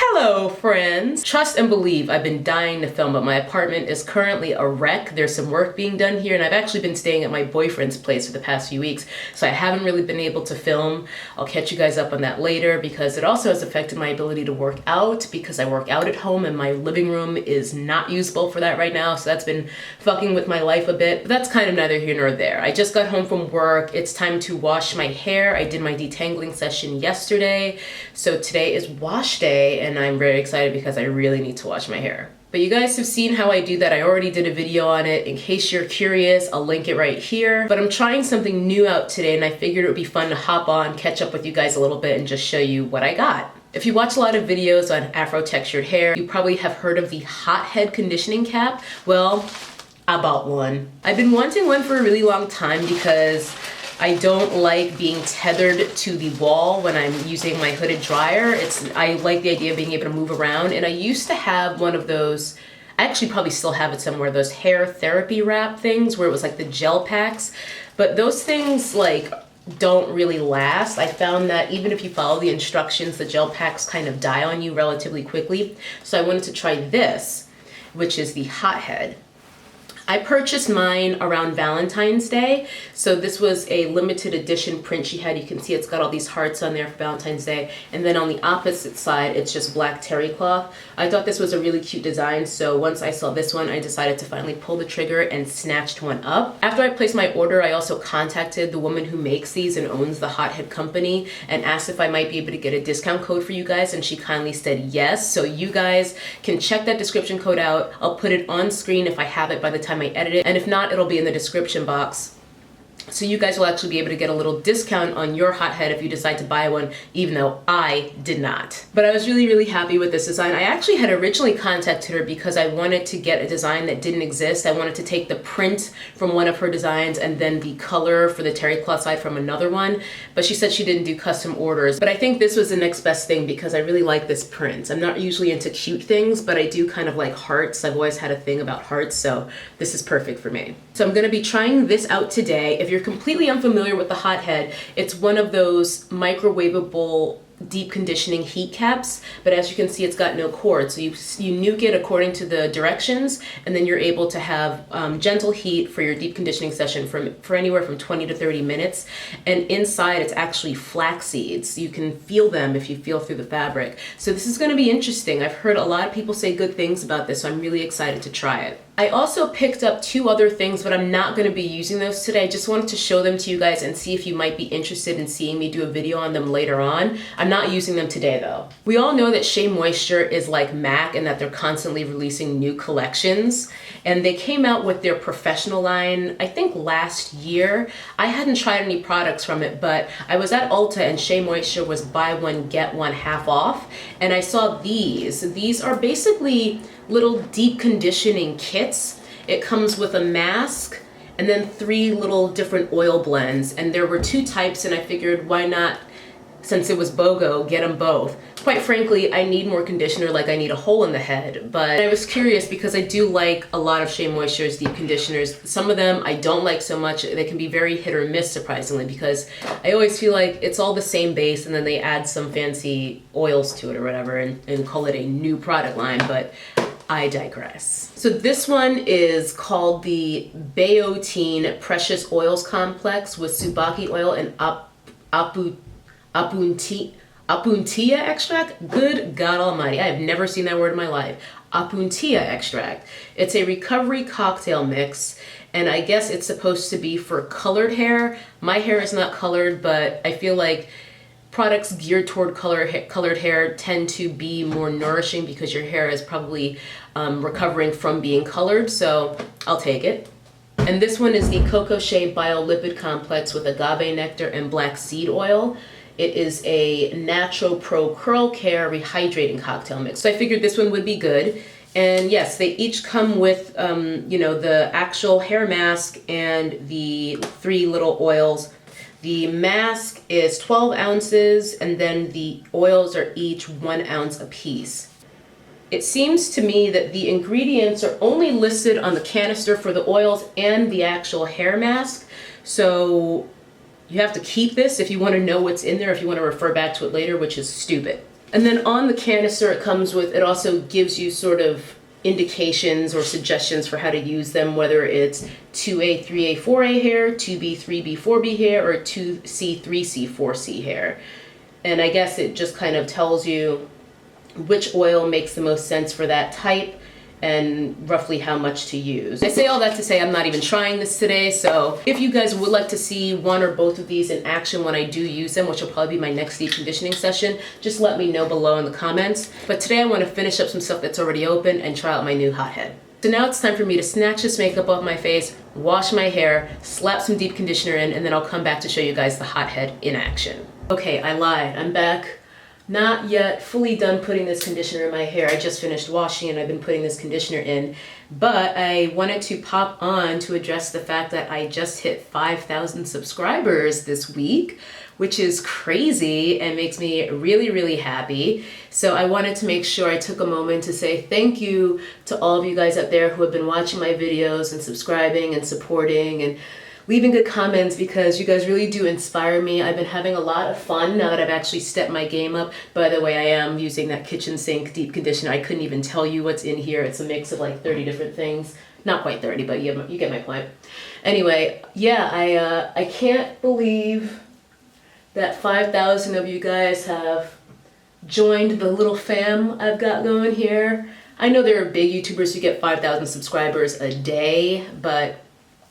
Hello friends! Trust and believe I've been dying to film, but my apartment is currently a wreck. There's some work being done here and I've actually been staying at my boyfriend's place for the past few weeks, so I haven't really been able to film. I'll catch you guys up on that later because it also has affected my ability to work out because I work out at home and my living room is not usable for that right now, so that's been fucking with my life a bit, but that's kind of neither here nor there. I just got home from work. It's time to wash my hair. I did my detangling session yesterday, so today is wash day and I'm very excited because I really need to wash my hair. But you guys have seen how I do that. I already did a video on it. In case you're curious, I'll link it right here. But I'm trying something new out today and I figured it would be fun to hop on, catch up with you guys a little bit and just show you what I got. If you watch a lot of videos on Afro textured hair, you probably have heard of the hot head conditioning cap. Well, I bought one. I've been wanting one for a really long time because I don't like being tethered to the wall when I'm using my hooded dryer. I like the idea of being able to move around, and I used to have one of those, I actually probably still have it somewhere, those hair therapy wrap things where it was like the gel packs, but those things like don't really last. I found that even if you follow the instructions, the gel packs kind of die on you relatively quickly. So I wanted to try this, which is the hot head. I purchased mine around Valentine's Day. So this was a limited edition print she had. You can see it's got all these hearts on there for Valentine's Day. And then on the opposite side, it's just black terry cloth. I thought this was a really cute design. So once I saw this one, I decided to finally pull the trigger and snatched one up. After I placed my order, I also contacted the woman who makes these and owns the Hot Head company and asked if I might be able to get a discount code for you guys. And she kindly said yes. So you guys can check that description code out. I'll put it on screen if I have it by the time I edit it, and if not, it'll be in the description box. So you guys will actually be able to get a little discount on your hot head if you decide to buy one, even though I did not. But I was really happy with this design. I actually had originally contacted her because I wanted to get a design that didn't exist. I wanted to take the print from one of her designs and then the color for the terry cloth side from another one. But she said she didn't do custom orders. But I think this was the next best thing because I really like this print. I'm not usually into cute things, but I do kind of like hearts. I've always had a thing about hearts, so this is perfect for me. So I'm gonna be trying this out today. If you're completely unfamiliar with the hot head, it's one of those microwavable deep conditioning heat caps, but as you can see, it's got no cord. So you nuke it according to the directions, and then you're able to have gentle heat for your deep conditioning session for anywhere from 20 to 30 minutes. And inside it's actually flax seeds. You can feel them if you feel through the fabric. So this is going to be interesting. I've heard a lot of people say good things about this, so I'm really excited to try it. I also picked up two other things, but I'm not going to be using those today. I just wanted to show them to you guys and see if you might be interested in seeing me do a video on them later on. I'm not using them today though. We all know that Shay Moisture is like MAC and that they're constantly releasing new collections. And they came out with their professional line, I think last year. I hadn't tried any products from it, but I was at Ulta and Shay Moisture was buy one, get one half off. And I saw these. These are basically little deep conditioning kits. It comes with a mask and then 3 little different oil blends, and there were 2 types, and I figured why not, since it was BOGO, get them both. Quite frankly, I need more conditioner like I need a hole in the head, but I was curious because I do like a lot of Shay Moisture's deep conditioners. Some of them I don't like so much. They can be very hit or miss, surprisingly, because I always feel like it's all the same base and then they add some fancy oils to it or whatever and call it a new product line, but I digress. So this one is called the Biotin Precious Oils Complex with Tsubaki oil and Apuntia extract. Good God Almighty, I have never seen that word in my life. Apuntia extract. It's a recovery cocktail mix, and I guess it's supposed to be for colored hair. My hair is not colored, but I feel like products geared toward colored hair tend to be more nourishing because your hair is probably recovering from being colored, so I'll take it. And this one is the Coco Shay Bio Lipid Complex with agave nectar and black seed oil. It is a Natural Pro Curl Care Rehydrating Cocktail Mix. So I figured this one would be good. And yes, they each come with, you know, the actual hair mask and the 3 little oils. The mask is 12 ounces and then the oils are each 1 ounce apiece. It seems to me that the ingredients are only listed on the canister for the oils and the actual hair mask. So you have to keep this if you want to know what's in there, if you want to refer back to it later, which is stupid. And then on the canister it comes with, it also gives you sort of indications or suggestions for how to use them, whether it's 2A, 3A, 4A hair, 2B, 3B, 4B hair, or 2C, 3C, 4C hair. And I guess it just kind of tells you which oil makes the most sense for that type and roughly how much to use. I say all that to say I'm not even trying this today, so if you guys would like to see one or both of these in action when I do use them, which will probably be my next deep conditioning session, just let me know below in the comments. But today I want to finish up some stuff that's already open and try out my new hothead. So now it's time for me to snatch this makeup off my face, wash my hair, slap some deep conditioner in, and then I'll come back to show you guys the hothead in action. Okay, I lied. I'm back. Not yet fully done putting this conditioner in my hair. I just finished washing and I've been putting this conditioner in. But I wanted to pop on to address the fact that I just hit 5,000 subscribers this week, which is crazy and makes me really, really happy. So I wanted to make sure I took a moment to say thank you to all of you guys out there who have been watching my videos and subscribing and supporting and leaving good comments, because you guys really do inspire me. I've been having a lot of fun now that I've actually stepped my game up. By the way, I am using that kitchen sink deep conditioner. I couldn't even tell you what's in here. It's a mix of like 30 different things. Not quite 30, but you get my point. Anyway, yeah, I can't believe that 5,000 of you guys have joined the little fam I've got going here. I know there are big YouTubers who get 5,000 subscribers a day, but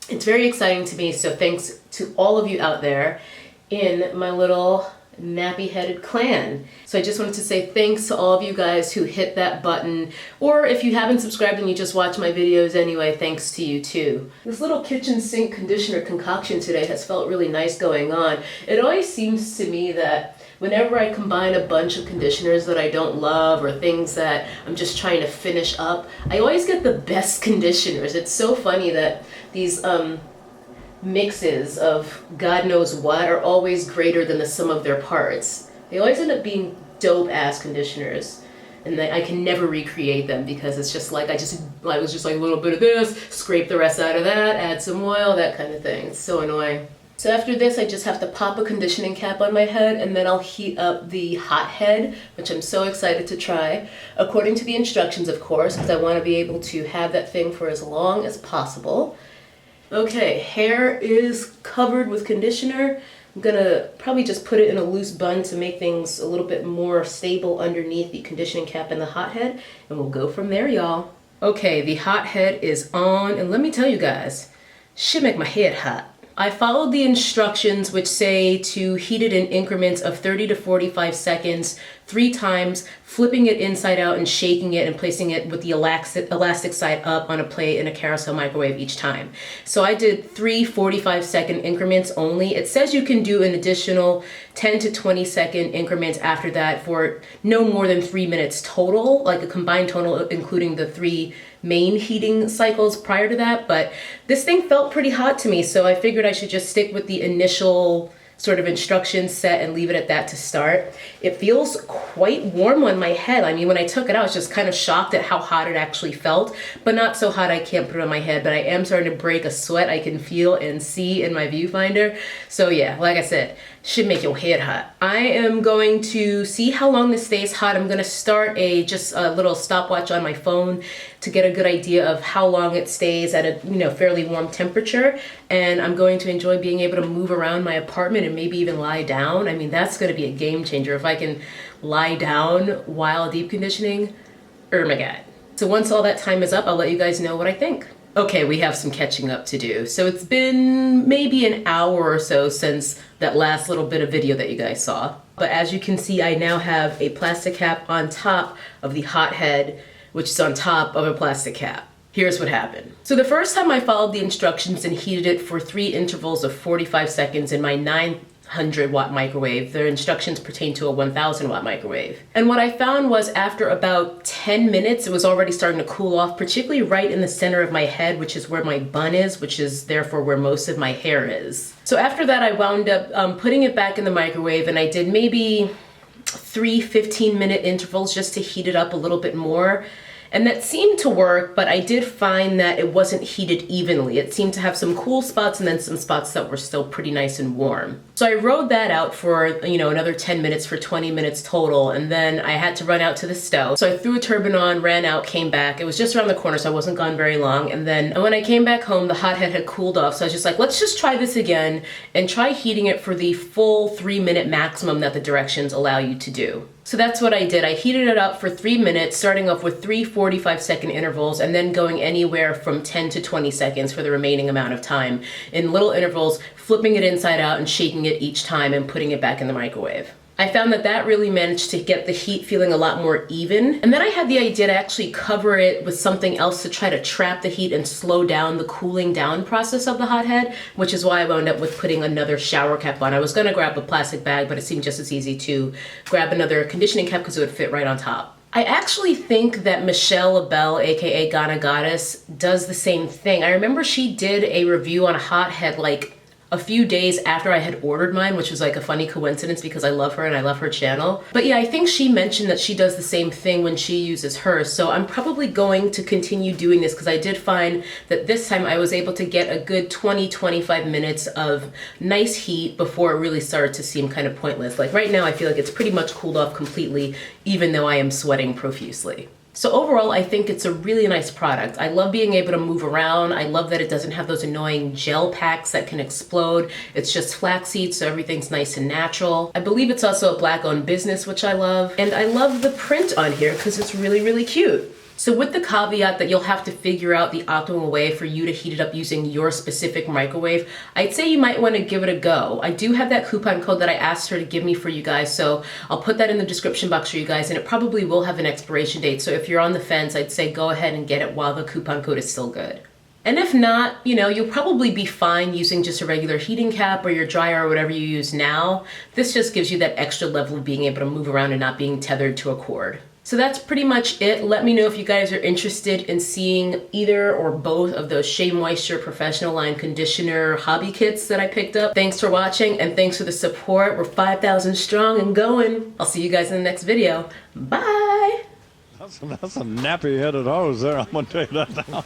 it's very exciting to me, so thanks to all of you out there in my little nappy-headed clan. So I just wanted to say thanks to all of you guys who hit that button, or if you haven't subscribed and you just watch my videos anyway, thanks to you too. This little kitchen sink conditioner concoction today has felt really nice going on. It always seems to me that whenever I combine a bunch of conditioners that I don't love or things that I'm just trying to finish up, I always get the best conditioners. It's so funny that these mixes of God knows what are always greater than the sum of their parts. They always end up being dope ass conditioners, and I can never recreate them because it's just like I was just like a little bit of this, scrape the rest out of that, add some oil, that kind of thing. It's so annoying. So after this, I just have to pop a conditioning cap on my head, and then I'll heat up the hothead, which I'm so excited to try, according to the instructions, of course, because I want to be able to have that thing for as long as possible. Okay, hair is covered with conditioner. I'm gonna probably just put it in a loose bun to make things a little bit more stable underneath the conditioning cap and the hothead, and we'll go from there, y'all. Okay, the hothead is on, and let me tell you guys, should make my head hot. I followed the instructions, which say to heat it in increments of 30 to 45 seconds, 3 times, flipping it inside out and shaking it and placing it with the elastic side up on a plate in a carousel microwave each time. So I did 3 45-second increments only. It says you can do an additional 10 to 20-second increments after that for no more than 3 minutes total, like a combined total including the 3 main heating cycles prior to that. But this thing felt pretty hot to me, so I figured I should just stick with the initial sort of instruction set and leave it at that to start. It feels quite warm on my head. I mean, when I took it out, I was just kind of shocked at how hot it actually felt, but not so hot I can't put it on my head, but I am starting to break a sweat I can feel and see in my viewfinder. So yeah, like I said, should make your head hot. I am going to see how long this stays hot. I'm gonna start just a little stopwatch on my phone to get a good idea of how long it stays at a fairly warm temperature. And I'm going to enjoy being able to move around my apartment and maybe even lie down. I mean, that's gonna be a game changer if I can lie down while deep conditioning. Oh my God. So once all that time is up, I'll let you guys know what I think. Okay, we have some catching up to do. So it's been maybe an hour or so since that last little bit of video that you guys saw. But as you can see, I now have a plastic cap on top of the hothead, which is on top of a plastic cap. Here's what happened. So the first time I followed the instructions and heated it for 3 intervals of 45 seconds in my 900-watt microwave. The instructions pertain to a 1,000-watt microwave. And what I found was after about 10 minutes, it was already starting to cool off, particularly right in the center of my head, which is where my bun is, which is therefore where most of my hair is. So after that, I wound up putting it back in the microwave, and I did maybe 3 15-minute intervals just to heat it up a little bit more. And that seemed to work, but I did find that it wasn't heated evenly. It seemed to have some cool spots and then some spots that were still pretty nice and warm. So I rode that out for, another 10 minutes for 20 minutes total, and then I had to run out to the stove. So I threw a turbine on, ran out, came back. It was just around the corner, so I wasn't gone very long. And then when I came back home, the hothead had cooled off, so I was just like, let's just try this again and try heating it for the full 3-minute maximum that the directions allow you to do. So that's what I did. I heated it up for 3 minutes, starting off with 3 45-second intervals and then going anywhere from 10 to 20 seconds for the remaining amount of time in little intervals, flipping it inside out and shaking it each time and putting it back in the microwave. I found that really managed to get the heat feeling a lot more even. And then I had the idea to actually cover it with something else to try to trap the heat and slow down the cooling down process of the hothead, which is why I wound up with putting another shower cap on. I was gonna grab a plastic bag, but it seemed just as easy to grab another conditioning cap because it would fit right on top. I actually think that Michelle LaBelle, aka Ghana Goddess, does the same thing. I remember she did a review on a hothead like a few days after I had ordered mine, which was like a funny coincidence because I love her and I love her channel. But yeah, I think she mentioned that she does the same thing when she uses hers. So I'm probably going to continue doing this because I did find that this time I was able to get a good 20-25 minutes of nice heat before it really started to seem kind of pointless. Like right now, I feel like it's pretty much cooled off completely, even though I am sweating profusely. So overall, I think it's a really nice product. I love being able to move around. I love that it doesn't have those annoying gel packs that can explode. It's just flaxseed, so everything's nice and natural. I believe it's also a Black-owned business, which I love. And I love the print on here because it's really, really cute. So with the caveat that you'll have to figure out the optimal way for you to heat it up using your specific microwave, I'd say you might want to give it a go. I do have that coupon code that I asked her to give me for you guys, so I'll put that in the description box for you guys, and it probably will have an expiration date. So if you're on the fence, I'd say go ahead and get it while the coupon code is still good. And if not, you'll probably be fine using just a regular heating cap or your dryer or whatever you use now. This just gives you that extra level of being able to move around and not being tethered to a cord. So that's pretty much it. Let me know if you guys are interested in seeing either or both of those Shea Moisture Professional Line Conditioner hobby kits that I picked up. Thanks for watching and thanks for the support. We're 5,000 strong and going. I'll see you guys in the next video. Bye. That's a nappy-headed hose there, I'm gonna tell you that now.